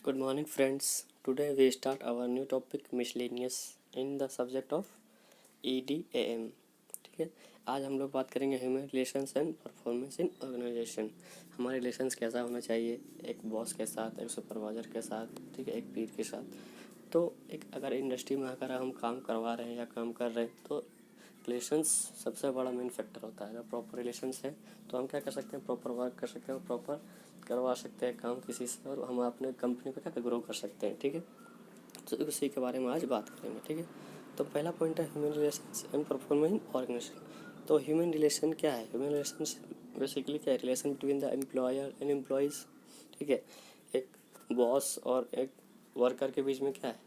Good morning, friends. Today we start our new topic miscellaneous in the subject of EDAM. ठीक है। आज हम लोग बात करेंगे human relations and performance in organisation. हमारे रिलेशंस कैसा होना चाहिए एक बॉस के साथ, एक सुपरवाइजर के साथ, ठीक है, एक पीर के साथ। तो एक अगर इंडस्ट्री में अगर हम काम करवा रहे हैं या काम कर रहे हैं तो रिलेशंस सबसे बड़ा मेन फैक्टर होता है। अगर प्रॉपर रिलेशंस है तो हम क्या कर सकते हैं, प्रॉपर वर्क कर सकते हैं, प्रॉपर करवा सकते हैं काम किसी से, और हम अपने कंपनी को क्या ग्रो कर सकते हैं। ठीक है। तो उसी के बारे में आज बात करेंगे। ठीक है। तो पहला पॉइंट है human relations and performance in organisation. तो ह्यूमन रिलेशन क्या है? ह्यूमन रिलेशंस बेसिकली क्या है? Relation between the employer and employees. ठीक है। एक बॉस और एक वर्कर के बीच में क्या है?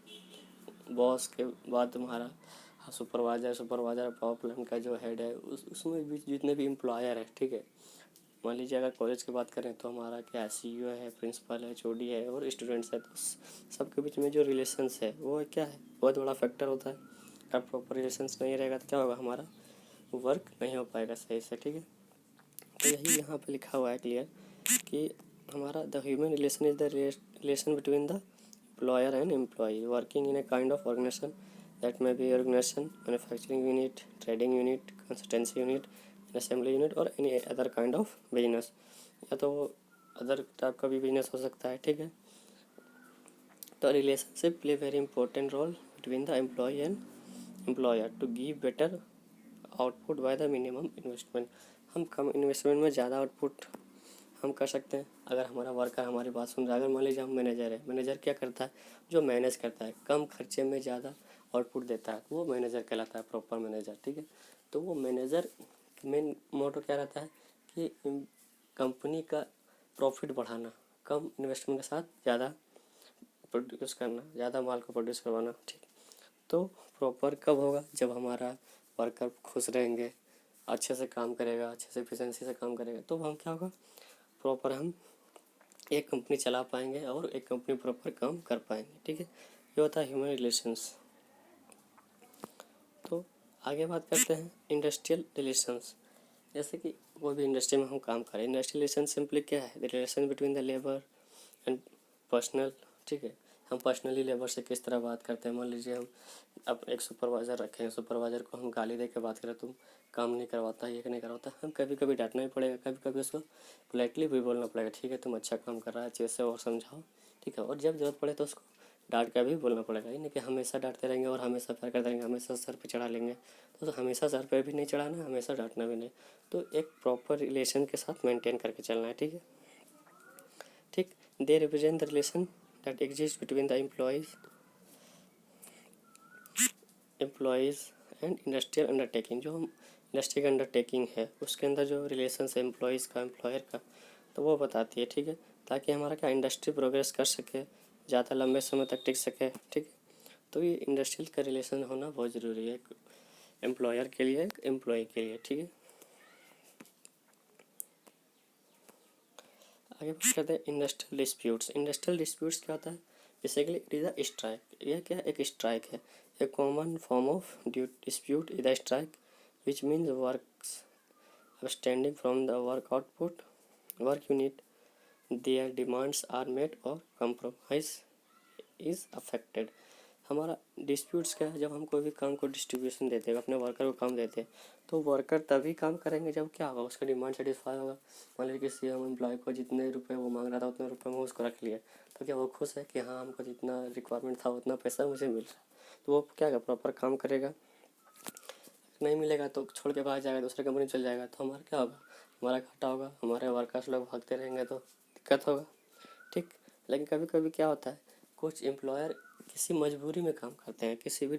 बॉस के बाद तुम्हारा सुपरवाइजर, सुपरवाइजर पावर प्लांट का जो हेड है, उसमें भी जितने भी एम्प्लॉयर है, ठीक है। मान लीजिए अगर कॉलेज की बात करें तो हमारा क्या CEO है, प्रिंसिपल है, HOD है और स्टूडेंट्स है। तो सबके बीच में जो रिलेशंस है वो क्या है, बहुत बड़ा फैक्टर होता है। अगर प्रॉपर रिलेशंस नहीं रहेगा तो क्या होगा, हमारा वर्क नहीं हो पाएगा सही से। ठीक है। तो यही यहाँ पे लिखा हुआ है क्लियर कि हमारा the human relation is the relation between the employer and employee working in a kind of organization that may be organization, manufacturing unit, trading unit, consultancy unit, an assembly unit or any other kind of business। या तो other type का भी business हो सकता है। ठीक है। तो relationship play very important role between the employee and employer to give better output by the minimum investment. हम कम इन्वेस्टमेंट में ज़्यादा आउटपुट हम कर सकते हैं अगर हमारा वर्कर हमारी बात सुन रहा है। अगर मान लीजिए हम मैनेजर है, मैनेजर क्या करता है, जो मैनेज करता है, कम खर्चे में ज़्यादा आउटपुट देता है, वो मैनेजर कहलाता है, प्रॉपर मैनेजर। ठीक है। तो वो मैनेजर मेन मोटो क्या रहता है कि कंपनी का प्रॉफिट बढ़ाना, कम इन्वेस्टमेंट के साथ ज़्यादा प्रोड्यूस करना, ज़्यादा माल को प्रोड्यूस करवाना। ठीक। तो प्रॉपर कब होगा, जब हमारा वर्कर खुश रहेंगे, अच्छे से काम करेगा, अच्छे से एफिशिएंसी से काम करेगा, तो हम क्या होगा, प्रॉपर हम एक कंपनी चला पाएंगे और एक कंपनी प्रॉपर काम कर पाएंगे। ठीक है। ये होता है ह्यूमन रिलेशंस। तो आगे बात करते हैं इंडस्ट्रियल रिलेशंस। जैसे कि कोई भी इंडस्ट्री में हम काम करें, इंडस्ट्रियल रिलेशन सिंपली क्या है, the relation between the labour and personal. ठीक है। हम पर्सनली लेबर से किस तरह बात करते हैं। मान लीजिए हम अब एक सुपरवाइज़र रखें, सुपरवाइज़र को हम गाली दे के बात करें, तुम काम नहीं करवाता, ये नहीं करवाता, हम कभी कभी डांटना ही पड़ेगा, कभी कभी उसको पोलाइटली भी बोलना पड़ेगा, ठीक है तुम अच्छा काम कर रहा है, अच्छे से और समझाओ। ठीक है। और जब जरूरत पड़े तो उसको डांट कर भी बोलना पड़ेगा। ये नहीं कि हमेशा डांटते रहेंगे और हमेशा प्यार करते रहेंगे, हमेशा सर पे चढ़ा लेंगे। तो हमेशा सर पे भी नहीं चढ़ाना, हमेशा डांटना भी नहीं। तो एक प्रॉपर रिलेशन के साथ मेंटेन करके चलना है। ठीक है। ठीक। They represent the relation that exist between the employees and industrial undertaking. जो हम इंडस्ट्री का अंडरटेकिंग है उसके अंदर जो रिलेशन है एम्प्लॉयज़ का, एम्प्लॉयर का, तो वो बताती है। ठीक है। ताकि हमारा क्या इंडस्ट्री प्रोग्रेस कर सके, ज़्यादा लंबे समय तक टिक सके। ठीक है। तो ये इंडस्ट्रियल का रिलेशन होना बहुत ज़रूरी है, एक एम्प्लॉयर के लिए, एक एम्प्लॉय के लिए। ठीक है। आगे बात करते हैं इंडस्ट्रियल डिस्प्यूट्स। इंडस्ट्रियल डिस्प्यूट्स क्या होता है? Basically it is a strike. यह क्या है? एक स्ट्राइक है। A common form of dispute is a strike which means works abstaining from the work output, work unit, their demands are met or compromise is affected। हमारा disputes क्या है? जब हम कोई भी काम को डिस्ट्रीब्यूशन देते हैं, अपने वर्कर को काम देते हैं, तो वर्कर तभी काम करेंगे जब क्या होगा, उसका डिमांड सेटिस्फाई होगा। मान लीजिए किसी हम एम्प्लॉय को जितने रुपए वो मांग रहा था उतने रुपए में उसको रख लिया, तो क्या वो खुश है कि हाँ हमको जितना रिक्वायरमेंट था उतना पैसा मुझे मिल रहा है? तो वो क्या होगा, प्रॉपर काम करेगा। नहीं मिलेगा तो छोड़ के भाग जाएगा, दूसरे कंपनी चल जाएगा, तो हमारा क्या होगा, हमारा घाटा होगा, हमारे वर्कर्स लोग भागते रहेंगे तो दिक्कत होगा। ठीक। लेकिन कभी कभी क्या होता है, कुछ एम्प्लॉयर किसी मजबूरी में काम करते हैं, किसी भी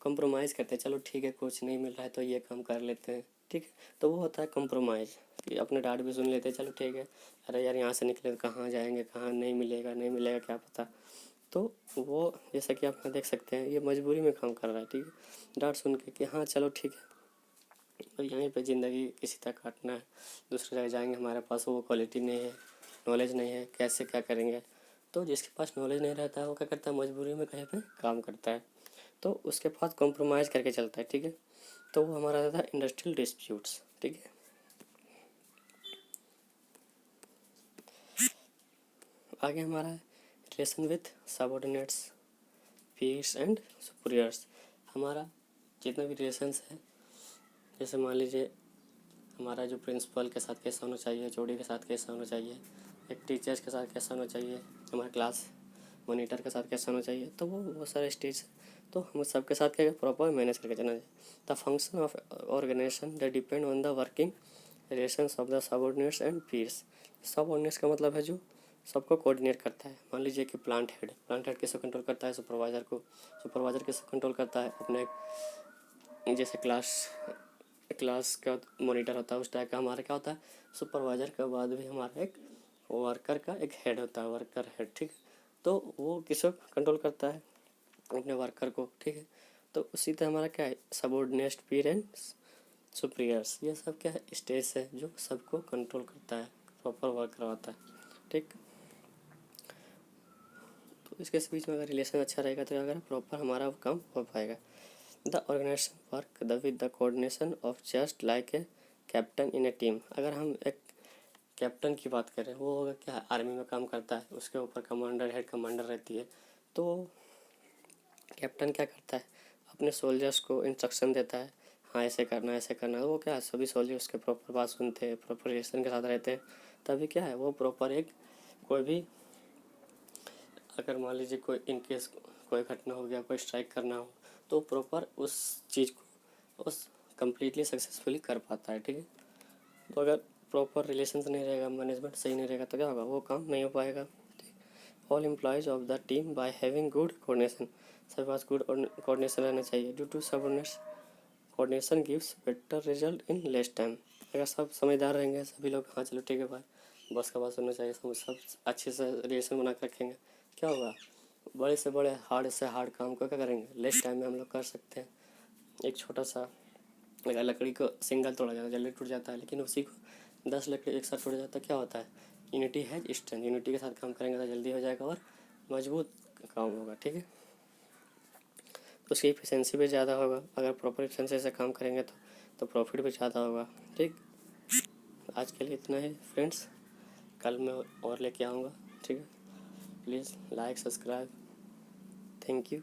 कंप्रोमाइज़ करते हैं, चलो ठीक है कुछ नहीं मिल रहा है तो ये काम कर लेते हैं। ठीक है। तो वो होता है कंप्रोमाइज़, कि अपने डांट भी सुन लेते हैं, चलो ठीक है, अरे यार यहाँ से निकले तो कहाँ जाएंगे, कहाँ नहीं मिलेगा, नहीं मिलेगा क्या पता। तो वो जैसा कि आप यहाँ देख सकते हैं, ये मजबूरी में काम कर रहा है। ठीक है। डांट सुन के कि हाँ चलो ठीक है, और यहीं पे ज़िंदगी किसी तरह काटना है, दूसरी जगह जाएंगे, हमारे पास वो क्वालिटी नहीं है, नॉलेज नहीं है, कैसे क्या करेंगे। तो जिसके पास नॉलेज नहीं रहता है वो क्या करता है, मजबूरी में कहीं पे काम करता है, तो उसके पास कॉम्प्रोमाइज़ करके चलता है। ठीक है। तो वो हमारा रहता है इंडस्ट्रियल डिस्प्यूट्स। ठीक है। आगे हमारा है relation with subordinates, peers and superiors. हमारा जितना भी रिलेशंस है, जैसे मान लीजिए हमारा जो प्रिंसिपल के साथ कैसा होना चाहिए, जोड़ी के साथ कैसा होना चाहिए, एक टीचर्स के साथ कैसा होना चाहिए, हमारा क्लास मॉनिटर के साथ कैसा होना चाहिए, तो वो बहुत सारे स्टेज, तो हम सबके साथ क्या प्रॉपर मैनेज करके चलना चाहिए। The function of organisation that depend on the working relations of the subordinates and peers. Subordinates का मतलब है जो सबको कोऑर्डिनेट करता है। मान लीजिए कि प्लांट हेड किसको कंट्रोल करता है, सुपरवाइजर को। सुपरवाइजर किसको कंट्रोल करता है, अपने जैसे क्लास का मॉनिटर होता है उस टाइप का हमारा क्या होता है, सुपरवाइजर के बाद भी हमारा एक वर्कर का एक हेड होता है, वर्कर हेड, ठीक है। तो वो किसको कंट्रोल करता है, अपने वर्कर को, ठीक है। तो उसी तरह हमारा क्या है, सबऑर्डिनेट पीयर एंड सुपीरियर्स, ये सब क्या है, स्टेज है जो सबको कंट्रोल करता है, प्रॉपर वर्क करवाता है, ठीक। तो इसके बीच में अगर रिलेशन अच्छा रहेगा तो अगर प्रॉपर हमारा काम हो पाएगा। The organisation work with the coordination of just like a captain in a team. अगर हम एक कैप्टन की बात करें, वो होगा क्या, आर्मी में काम करता है, उसके ऊपर कमांडर हेड कमांडर रहती है। तो कैप्टन क्या करता है, अपने सोल्जर्स को इंस्ट्रक्शन देता है, हाँ ऐसे करना ऐसे करना। वो क्या, सभी सोल्जर उसके प्रॉपर बात सुनते हैं, प्रॉपर रिलेशन के साथ रहते हैं, तभी क्या है वो प्रॉपर एक कोई भी, अगर मान लीजिए कोई इनकेस कोई घटना हो गया, कोई स्ट्राइक करना हो, तो प्रॉपर उस चीज़ को उस कम्प्लीटली सक्सेसफुली कर पाता है, ठीक है। तो अगर प्रॉपर रिलेशंस नहीं रहेगा, मैनेजमेंट सही नहीं रहेगा, तो क्या होगा, वो काम नहीं हो पाएगा, ठीक। All employees of the team by having good coordination, सभी पास गुड कोऑर्डिनेशन रहना चाहिए। Due to subordinates coordination gives better result in less time. अगर सब समझदार रहेंगे, सभी लोग हाँ चलो ठीक है भाई, बॉस का बात सुनना चाहिए, सब अच्छे से रिलेशन बना कर रखेंगे, क्या होगा, बड़े से बड़े हार्ड से हार्ड काम को क्या करेंगे, लेस टाइम में हम लोग कर सकते हैं। एक छोटा सा, अगर लकड़ी को सिंगल तोड़ा जाता है जल्दी टूट जाता है, लेकिन उसी को 10 लकड़ी एक साथ टूट जाता है, क्या होता है, यूनिटी है स्ट्रेंथ। यूनिटी के साथ काम करेंगे तो जल्दी हो जाएगा और मजबूत काम होगा, ठीक है। तो उसकी एफिशिएंसी भी ज़्यादा होगा, अगर प्रॉपर एफिशिएंसी से काम करेंगे तो प्रॉफिट भी ज़्यादा होगा, ठीक। आज के लिए इतना ही फ्रेंड्स, कल मैं और लेके आऊँगा, ठीक है। Please like subscribe, thank you.